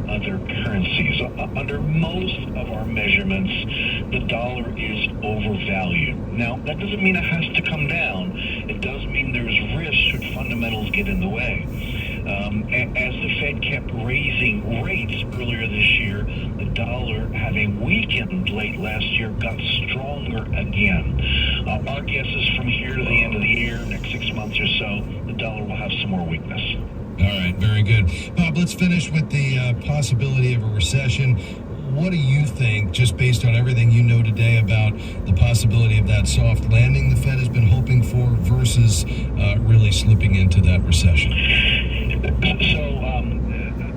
other currencies. Under most of our measurements, the dollar is overvalued. Now, that doesn't mean it has to come down. It does mean there's risk should fundamentals get in the way. As the Fed kept raising rates earlier this year, the dollar, having weakened late last year, got stronger again. Our guess is from here to the end of the year, next 6 months or so, the dollar will have some more weakness. All right, very good. Bob, let's finish with the possibility of a recession. What do you think, just based on everything you know today about the possibility of that soft landing the Fed has been hoping for versus really slipping into that recession? So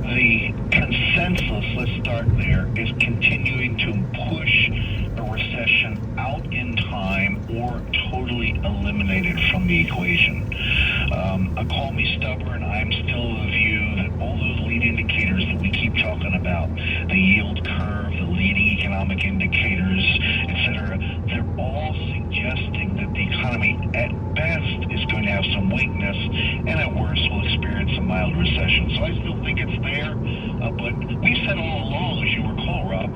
the consensus, let's start there, is continuing to push a recession out in time or totally eliminated from the equation. Call me stubborn, I'm still of the view that all those lead indicators that we keep talking about, the yield curve, the leading economic indicators, etc., they're all suggesting that the economy at best is going to have some weakness and at worst will experience a mild recession. So I still think it's there, but we said all along, as you recall, Rob,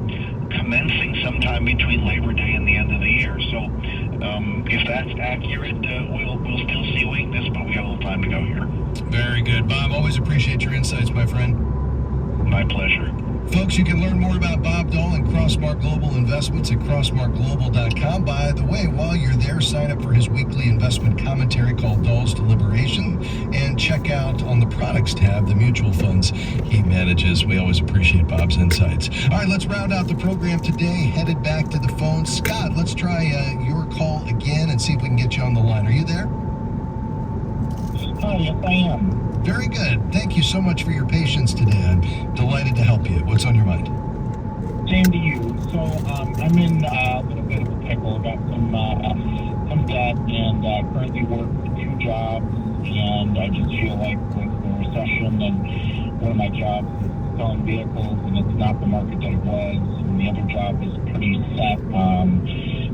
commencing sometime between Labor Day and the end of the year. So if that's accurate, we'll still see weakness, but we got a little time to go here. Very good. Bob, always appreciate your insights, my friend. My pleasure. Folks, you can learn more about Bob Doll and Crossmark Global Investments at crossmarkglobal.com. By the way, while you're there, sign up for his weekly investment commentary called Doll's Deliberation and check out on the products tab the mutual funds he manages. We always appreciate Bob's insights. All right, let's round out the program today. Headed back to the phone. Scott, let's try your call again and see if we can get you on the line. Are you there? Hi, yes, I am. Very good. Thank you so much for your patience today. I'm delighted to help you. What's on your mind? Same to you. So I'm in a little bit of a pickle. Got some debt and currently work 2 jobs. And I just feel like with the recession and one of my jobs is selling vehicles and it's not the market that it was. And the other job is pretty set.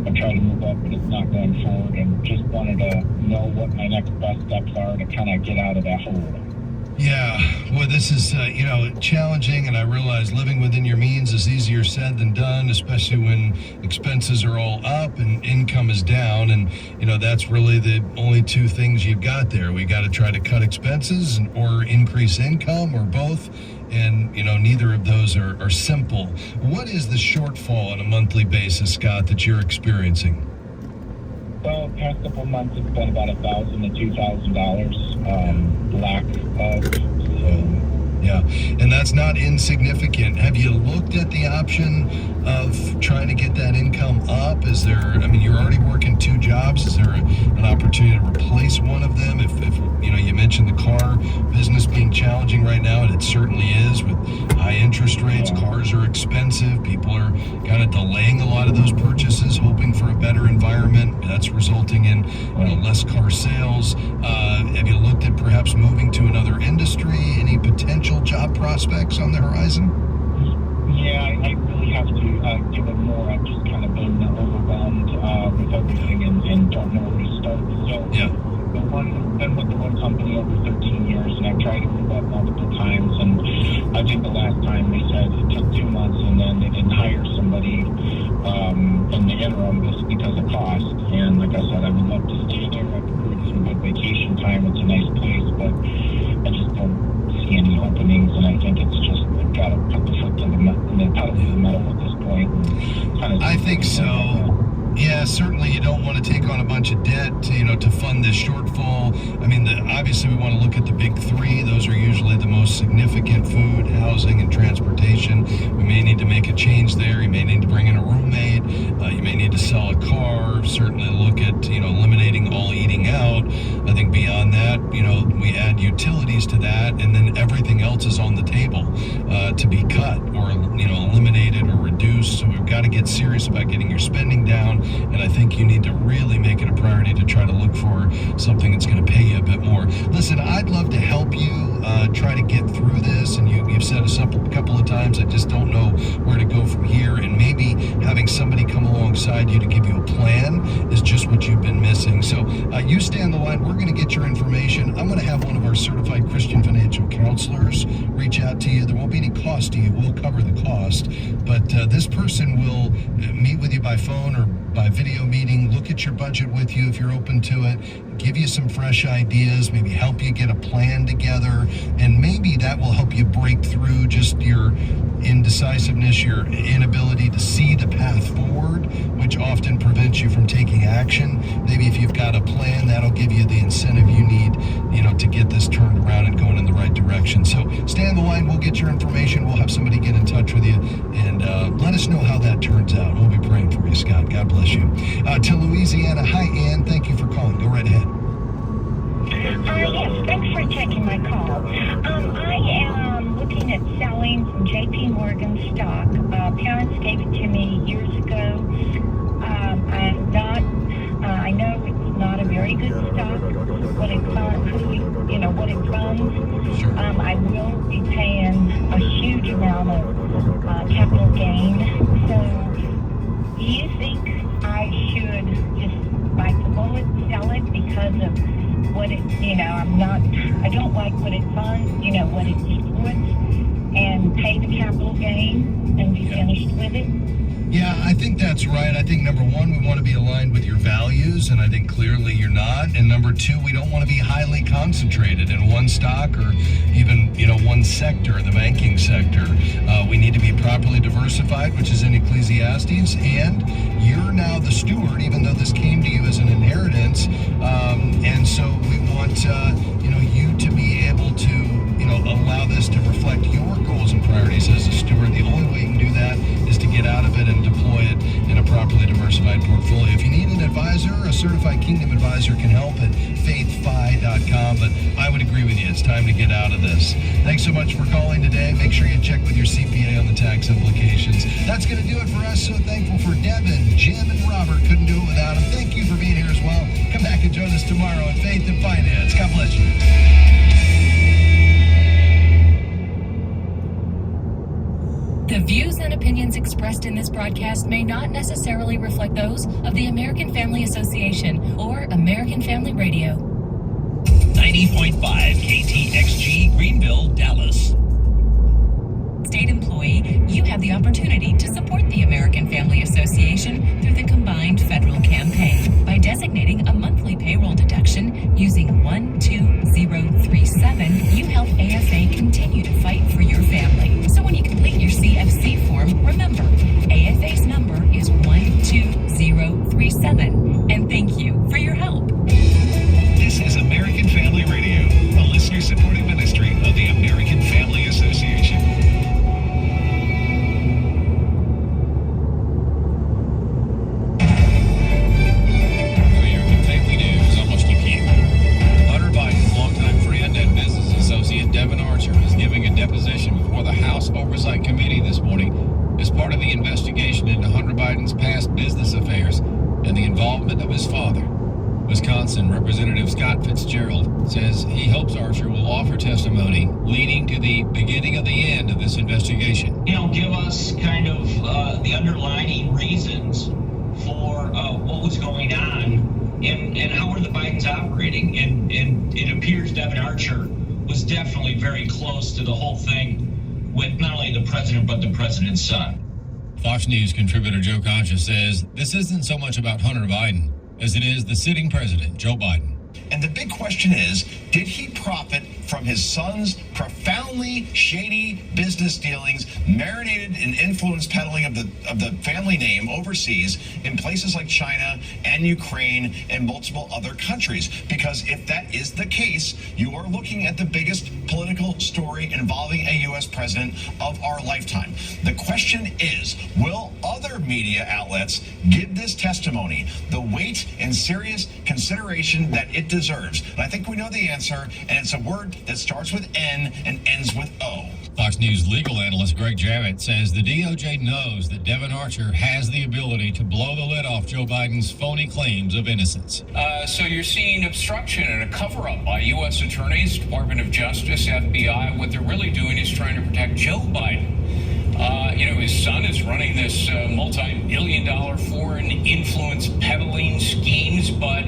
I'm trying to move up, but it's not going forward, and just wanted to know what my next best steps are to kind of get out of that hole. Yeah, well, this is, challenging, and I realize living within your means is easier said than done, especially when expenses are all up and income is down, and, that's really the only 2 things you've got there. We got to try to cut expenses or increase income or both, and, neither of those are simple. What is the shortfall on a monthly basis, Scott, that you're experiencing? Well, past couple of months, it's been about $1,000 to $2,000 lack of. Yeah, and that's not insignificant. Have you looked at the option of trying to get that income up? Is there, you're already working 2 jobs. Is there an opportunity to replace one of them? If you mentioned the car business being challenging right now, and it certainly is with high interest rates. Yeah. Cars are expensive. People are kind of delaying a lot of those purchases, hoping for a better environment. That's resulting in less car sales. Have you looked at perhaps moving to another industry? Any potential job prospects on the horizon? Yeah, I really have to give it more. I've just kind of been overwhelmed with everything and don't know where to start. So yeah. Been with the one company over 13 years, and I've tried to move up multiple times, and I think the last time they said it took 2 months, and then they didn't hire somebody in the interim just because of cost. And like I said, I would love to stay there. I've accrued some good vacation time. It's a nice place, but I just don't see any openings, and I think it's just I've got to put the foot to the pedal to the metal at this point. I think so. Yeah, certainly you don't want to take on a bunch of debt, to fund this shortfall. Obviously we want to look at the big 3. Those are usually the most significant: food, housing, and transportation. We may need to make a change there. You may need to bring in a roommate. You may need to sell a car. Certainly look at, eliminating all eating out. I think beyond that, we add utilities to that, and then everything else is on the table to be cut or, eliminated or reduced. So we've got to get serious about getting your spending down. And I think you need to really make it a priority to try to look for something that's going to pay you a bit more. Listen, I'd love to help you try to get through this. And you've said a couple of times, I just don't know where to go from here. And maybe having somebody come alongside you to give you a plan is just what you've been missing. So you stay on the line. We're going to get your information. I'm going to have one of our certified Christian financial counselors reach out to you. There won't be any cost cost to you. We'll cover the cost, but this person will meet with you by phone or by video meeting, look at your budget with you if you're open to it, give you some fresh ideas, maybe help you get a plan together, and maybe that will help you break through just your indecisiveness, your inability to see the path forward, which often prevents you from taking action. Maybe if you've got a plan, that'll give you the incentive you need, to get this turned around and going in the right direction. So stay on the line. We'll get your information. We'll have somebody get in touch with you, and let us know how that turns out. We'll be praying for you, Scott. God bless you. To Louisiana. Hi, Ann. Thank you for calling. Go right ahead. Yes, thanks for taking my call. I am looking at selling some JP Morgan stock. Parents gave it to me years ago. I know it's not a very good stock. What it funds, Sure. I will be paying a huge amount of capital gain. So, do you think I should just bite the bullet, sell it because of what it, I don't like what it funds, what it splits, and pay the capital gain and be finished with it? Yeah, I think that's right. I think number one, we want to be aligned with your values, and I think clearly you're not. And number two, we don't want to be highly concentrated in one stock or even, one sector, the banking sector. We need to be properly diversified, which is in Ecclesiastes, and you're now the steward, even though this came to you as an inheritance. And so we want, you to be able to, allow this to reflect your goals and priorities as a steward. The only way you can do that is to get out of it and deploy it in a properly diversified portfolio. If you need an advisor, a certified Kingdom advisor can help at faithfi.com, but I would agree with you. It's time to get out of this. Thanks so much for calling today. Make sure you check with your CPA on the tax implications. That's going to do it for us. So thankful for Devin, Jim, and Robert. Couldn't do it without them. Thank you for being here as well. Come back and join us tomorrow on Faith and Finance. God bless you. The views and opinions expressed in this broadcast may not necessarily reflect those of the American Family Association or American Family Radio. 90.5 KTXG Greenville, Dallas. State employee, you have the opportunity to support the American Family Association through the combined federal campaign by designating a monthly payroll deduction using 12037. You help AFA continue to fight for your family. So when you complete your CFC form, remember, AFA's number is 12037. And thank you for your help. This is American Family Radio, a listener-supported ministry of the American Family Association. American Family News, almost you can. Hunter Biden's longtime friend and business associate Devin Archer is giving a deposition before the House Oversight Committee this morning as part of the investigation into Hunter Biden's past business affairs and the involvement of his father. Wisconsin Representative Scott Fitzgerald says he hopes Archer will offer testimony leading to the beginning of the end of this investigation. Give us kind of the underlying reasons for what was going on and how are the Bidens operating. And it appears Devin Archer was definitely very close to the whole thing with not only the president, but the president's son. Fox News contributor Joe Concha says this isn't so much about Hunter Biden as it is the sitting president, Joe Biden. And the big question is, did he profit from his son's profoundly shady business dealings, marinated in influence peddling of the family name overseas in places like China and Ukraine and multiple other countries? Because if that is the case, you are looking at the biggest political story involving a U.S. president of our lifetime. The question is, will other media outlets give this testimony the weight and serious consideration that it deserves? And I think we know the answer, and it's a word that starts with N and ends with O. Fox News legal analyst Greg Jarrett says the DOJ knows that Devin Archer has the ability to blow the lid off Joe Biden's phony claims of innocence. So you're seeing obstruction and a cover-up by U.S. attorneys, Department of Justice, FBI. What they're really doing is trying to protect Joe Biden. His son is running this multi-billion-dollar foreign influence peddling schemes, but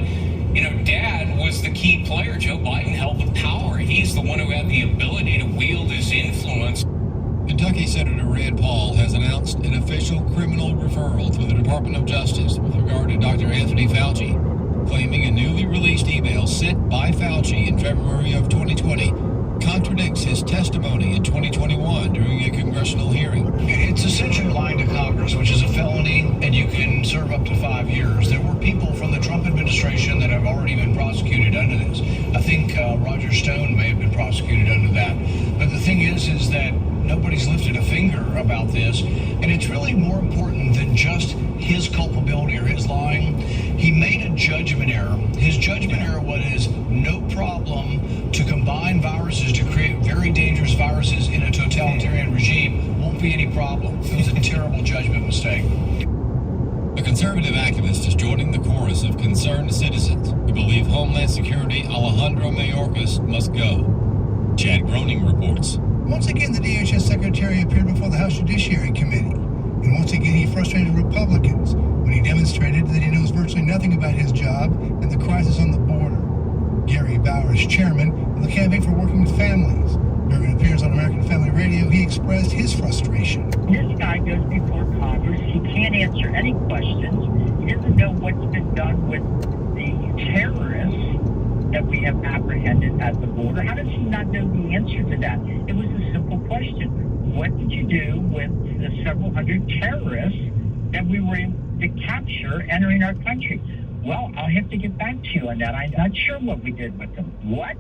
Dad was the key player. Joe Biden held the power. He's the one who had the ability to wield his influence. The Kentucky Senator Rand Paul has announced an official criminal referral to the Department of Justice with regard to Dr. Anthony Fauci, claiming a newly released email sent by Fauci in February of 2020 contradicts his testimony in 2021 during a congressional hearing. It's essentially lying to Congress, which is a felony, and you can serve up to 5 years. There were people from the Trump administration that have already been prosecuted under this. I think Roger Stone may have been prosecuted under that. But the thing is that nobody's lifted a finger about this, and it's really more important than just his culpability or his lying. He made a judgment error. His judgment error was no problem to combine viruses to create very dangerous viruses in a totalitarian regime. Won't be any problem. It was a terrible judgment mistake. A conservative activist is joining the chorus of concerned citizens who believe Homeland Security Alejandro Mayorkas must go. Chad Groening reports. Once again, the DHS Secretary appeared before the House Judiciary Committee. And once again, he frustrated Republicans when he demonstrated that he knows virtually nothing about his job and the crisis on the border. Gary Bowers, chairman of the Campaign for Working with Families. During an appearance on American Family Radio, he expressed his frustration. This guy goes before Congress. He can't answer any questions. He doesn't know what's been done with the terrorists that we have apprehended at the border. How does he not know the answer to that? It was a simple question. What did you do with the several hundred terrorists that we were able to capture entering our country? Well, I'll have to get back to you on that. I'm not sure what we did with them. What?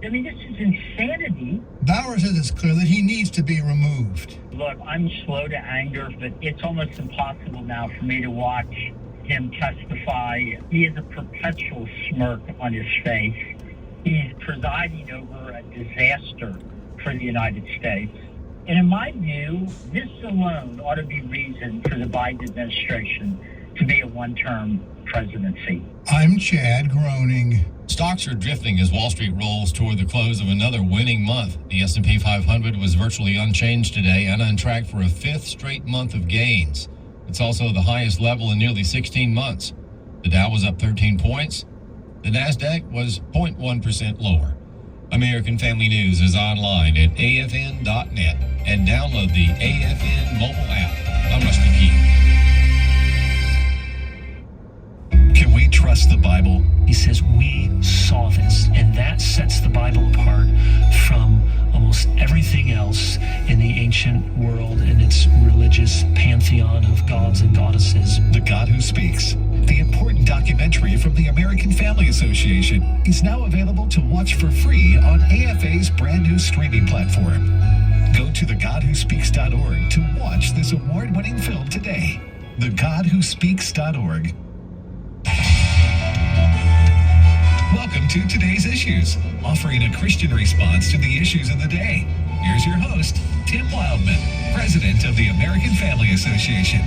I mean, this is insanity. Bauer says it's clear that he needs to be removed. Look, I'm slow to anger, but it's almost impossible now for me to watch him testify. He has a perpetual smirk on his face. He's presiding over a disaster for the United States. And in my view, this alone ought to be reason for the Biden administration to be a one-term presidency. I'm Chad Groening. Stocks are drifting as Wall Street rolls toward the close of another winning month. The S&P 500 was virtually unchanged today and on track for a fifth straight month of gains. It's also the highest level in nearly 16 months. The Dow was up 13 points. The Nasdaq was 0.1% lower. American Family News is online at afn.net and download the AFN mobile app. I'm Rusty Keith. Can we trust the Bible? He says we saw this, and that sets the Bible apart from almost everything else in the ancient world and its religious pantheon of gods and goddesses. The God Who Speaks, the important documentary from the American Family Association, is now available to watch for free on AFA's brand new streaming platform. Go to thegodwhospeaks.org to watch this award-winning film today. thegodwhospeaks.org. Welcome to Today's Issues, offering a Christian response to the issues of the day. Here's your host, Tim Wildman, President of the American Family Association.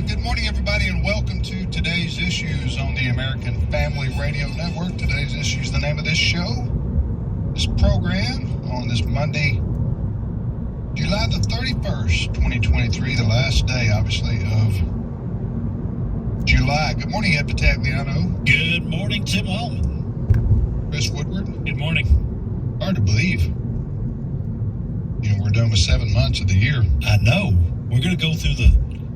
Good morning, everybody, and welcome to Today's Issues on the American Family Radio Network. Today's Issues, the name of this show, this program, on this Monday, July the 31st, 2023, the last day, obviously, of July. Good morning, Ed Patagliano. Good morning, Tim Wellman. Chris Woodward. Good morning. Hard to believe. You know, we're done with 7 months of the year. I know. We're going to go through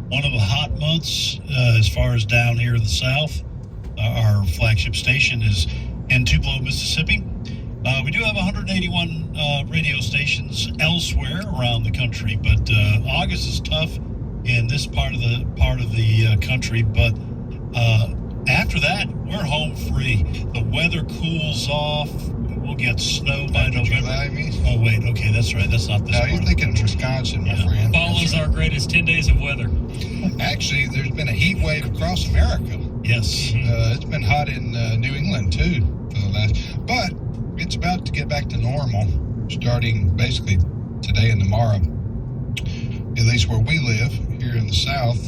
one of the hot months as far as down here in the South. Our flagship station is in Tupelo, Mississippi. We do have 181 radio stations elsewhere around the country, but August is tough in this part of the country. But after that, we're home free. The weather cools off. We'll get snow by November. July, I mean? Oh wait, okay, that's right. That's not this. No, you're thinking Wisconsin, my friend. Fall is our greatest 10 days of weather. Actually, there's been a heat wave across America. Yes. It's been hot in New England too for the last, but it's about to get back to normal starting basically today and tomorrow, at least where we live here in the South.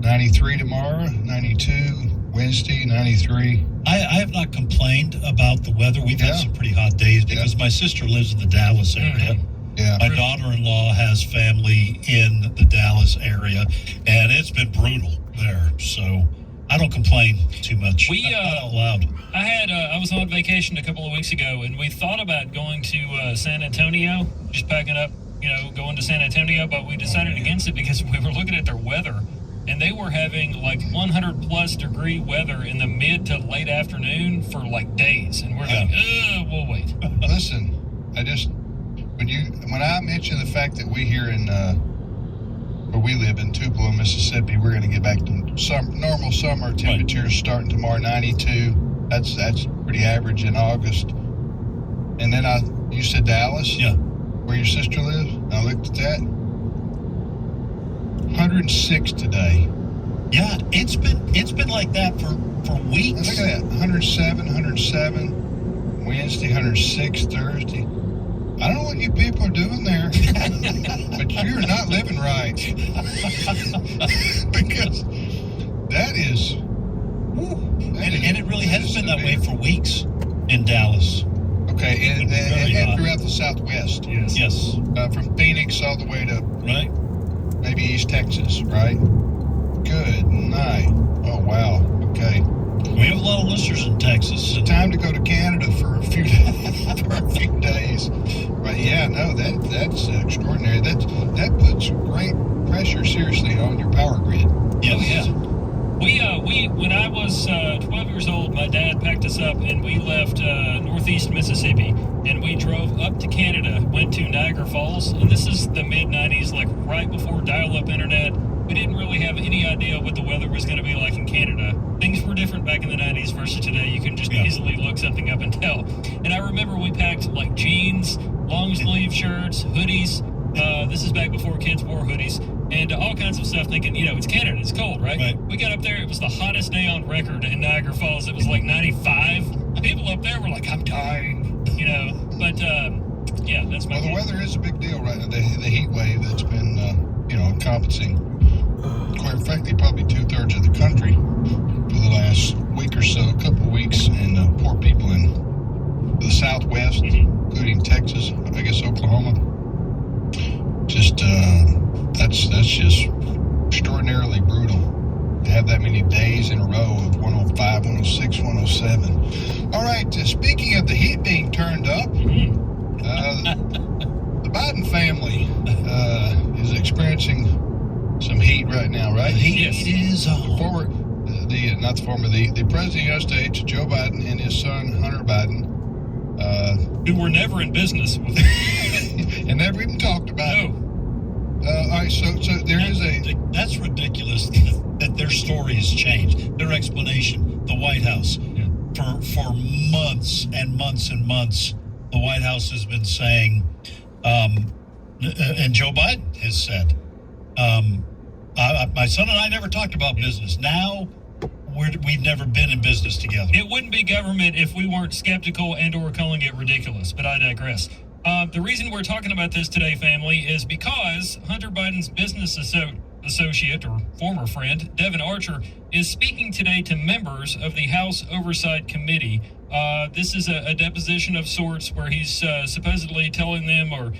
93 tomorrow, 92 Wednesday, 93. I have not complained about the weather. We've had some pretty hot days because my sister lives in the Dallas area. Yeah. My daughter-in-law has family in the Dallas area, and it's been brutal. there. So I don't complain too much. We, Not out loud. I was on vacation a couple of weeks ago, and we thought about going to San Antonio, just packing up, going to San Antonio, but we decided against it because we were looking at their weather, and they were having like 100 plus degree weather in the mid to late afternoon for like days, and we're like, we'll wait. Listen, when I mentioned the fact that we here in where we live in Tupelo, Mississippi, we're going to get back to normal summer temperatures starting tomorrow, 92. That's pretty average in August. And then you said Dallas, where your sister lives. I looked at that. 106 today. Yeah, it's been like that for weeks. Look at that, 107. Wednesday, 106 Thursday. I don't know what you people are doing there, but you're not living right. Because that is... And it really has been that way for weeks in Dallas. Okay, and throughout the Southwest. Yes. From Phoenix all the way to maybe East Texas, right? Good night. Oh, wow. Okay. We have a lot of listeners in Texas. It's time to go to Canada for a few days. But yeah, no, that's extraordinary. That puts great pressure, seriously, on your power grid. Yes. We when I was 12 years old, my dad packed us up and we left northeast Mississippi, and we drove up to Canada, went to Niagara Falls, and this is the mid-90s, like right before dial-up internet. We didn't really have any idea what the weather was going to be like in Canada. Things were different back in the 90s versus today. You can just easily look something up and tell. And I remember we packed like jeans, long sleeve shirts, hoodies. This is back before kids wore hoodies, and all kinds of stuff, thinking, it's Canada, it's cold, right? We got up there, it was the hottest day on record in Niagara Falls. It was like 95. People up there were like, I'm dying, But, that's my the weather is a big deal right now. The heat wave that's been, encompassing, quite frankly, probably 2/3 of the country for the last week or so, a couple of weeks, and poor people in the Southwest, including Texas, I guess Oklahoma. Just that's just extraordinarily brutal to have that many days in a row of 105, 106, 107. All right, speaking of the heat being turned up, the Biden family is experiencing some heat right now, right? The heat is on. The President of the United States, Joe Biden, and his son, Hunter Biden, who were never in business with and never even talked about it. All right, so there is that's ridiculous that their story has changed. Their explanation, the White House, for months and months and months, the White House has been saying, and Joe Biden has said, my son and I never talked about business. Now we've never been in business together. It wouldn't be government if we weren't skeptical and or calling it ridiculous, but I digress. The reason we're talking about this today, family, is because Hunter Biden's business associate or former friend, Devon Archer, is speaking today to members of the House Oversight Committee. This is a deposition of sorts where he's supposedly telling them or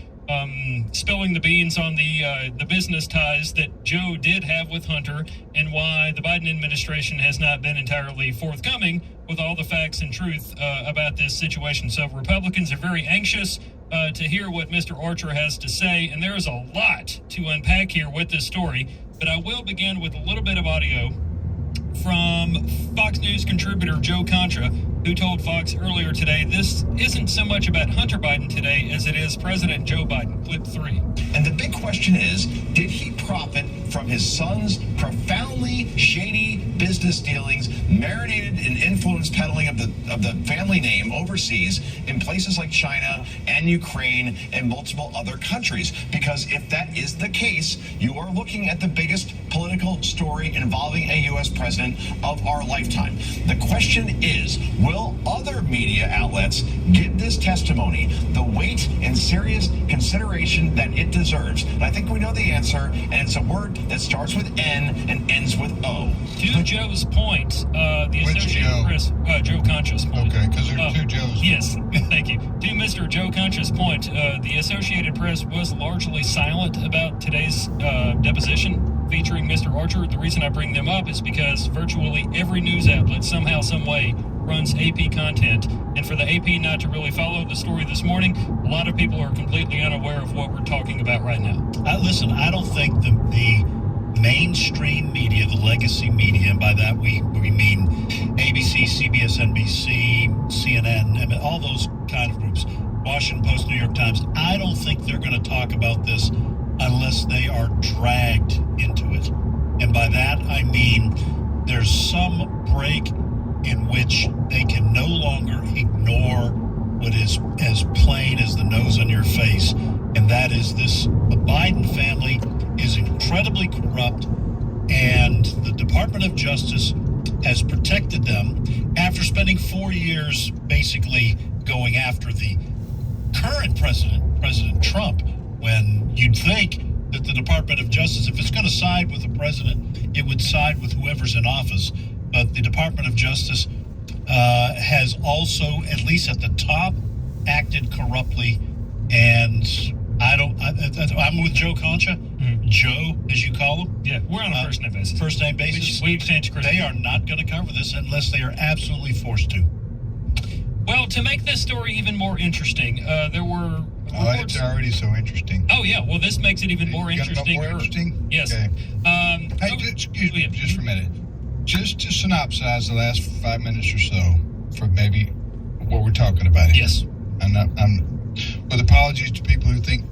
spilling the beans on the business ties that Joe did have with Hunter, and why the Biden administration has not been entirely forthcoming with all the facts and truth about this situation. So Republicans are very anxious to hear what Mr. Archer has to say, and there is a lot to unpack here with this story, but I will begin with a little bit of audio from Fox News contributor Joe Contra, who told Fox earlier today this isn't so much about Hunter Biden today as it is President Joe Biden. Clip 3. And the big question is, did he profit from his son's profoundly shady business dealings, marinated in influence peddling of the family name overseas in places like China and Ukraine and multiple other countries? Because if that is the case, you are looking at the biggest political story involving a U.S. president of our lifetime. The question is, will other media outlets give this testimony the weight and serious consideration that it deserves? And I think we know the answer, and it's a word that starts with N and ends with O. To Joe's point, the Associated Press, Joe Concha's point. Okay, because there are two Joes. Yes, thank you. To Mr. Joe Concha's point, the Associated Press was largely silent about today's deposition featuring Mr. Archer. The reason I bring them up is because virtually every news outlet somehow, some way runs AP content. And for the AP not to really follow the story this morning, a lot of people are completely unaware of what we're talking about right now. Listen, I don't think the mainstream media, the legacy media, and by that we mean ABC, CBS, NBC, CNN, I mean, all those kind of groups, Washington Post, New York Times, I don't think they're going to talk about this unless they are dragged into it. And by that, I mean there's some break in which they can no longer ignore what is as plain as the nose on your face, and that is this: the Biden family is incredibly corrupt, and the Department of Justice has protected them after spending 4 years basically going after the current president, President Trump, when you'd think that the Department of Justice, if it's going to side with the president, it would side with whoever's in office. But the Department of Justice has also, at least at the top, acted corruptly. And I'm with Joe Concha. Mm-hmm. Joe, as you call him. Yeah, we're on a first name basis. First name basis. We've changed Chris. They are not going to cover this unless they are absolutely forced to. Well, to make this story even more interesting, there were reports. It's already so interesting. Oh, yeah. Well, this makes it even more interesting. More interesting? Yes. Okay. Hey, excuse me just for a minute. Just to synopsize the last 5 minutes or so for maybe what we're talking about here. Yes. I'm with apologies to people who think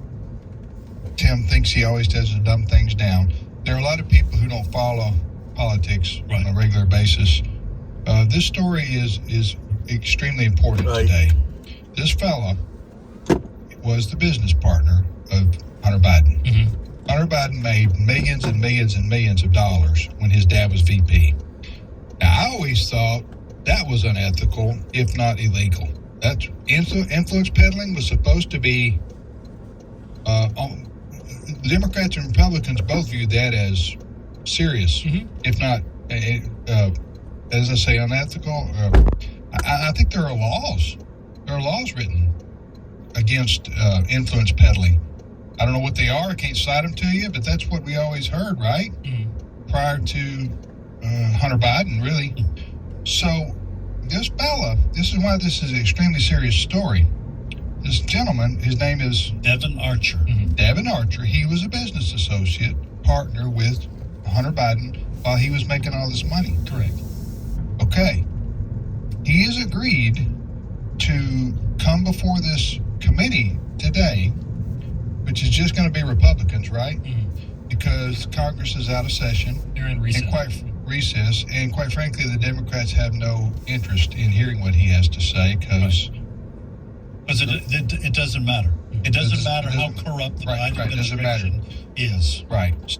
Tim thinks he always does the dumb things down. There are a lot of people who don't follow politics on a regular basis. This story is extremely important today. This fella was the business partner of Hunter Biden. Mm-hmm. Hunter Biden made millions and millions and millions of dollars when his dad was VP. Now, I always thought that was unethical, if not illegal. That's influence peddling was supposed to be. Democrats and Republicans both viewed that as serious, if not, as I say, unethical. I think there are laws. There are laws written against influence peddling. I don't know what they are. I can't cite them to you, but that's what we always heard, right? Mm-hmm. Prior to Hunter Biden, really. So this fella, this is why this is an extremely serious story. This gentleman, his name is Devin Archer. Mm-hmm. Devin Archer. He was a business associate, partner with Hunter Biden while he was making all this money. Correct. Okay. He has agreed to come before this committee today, which is just going to be Republicans, right? Mm-hmm. Because Congress is out of session. They're in recess. And quite frankly, the Democrats have no interest in hearing what he has to say because it doesn't matter. It doesn't matter how corrupt the Biden administration is. Right.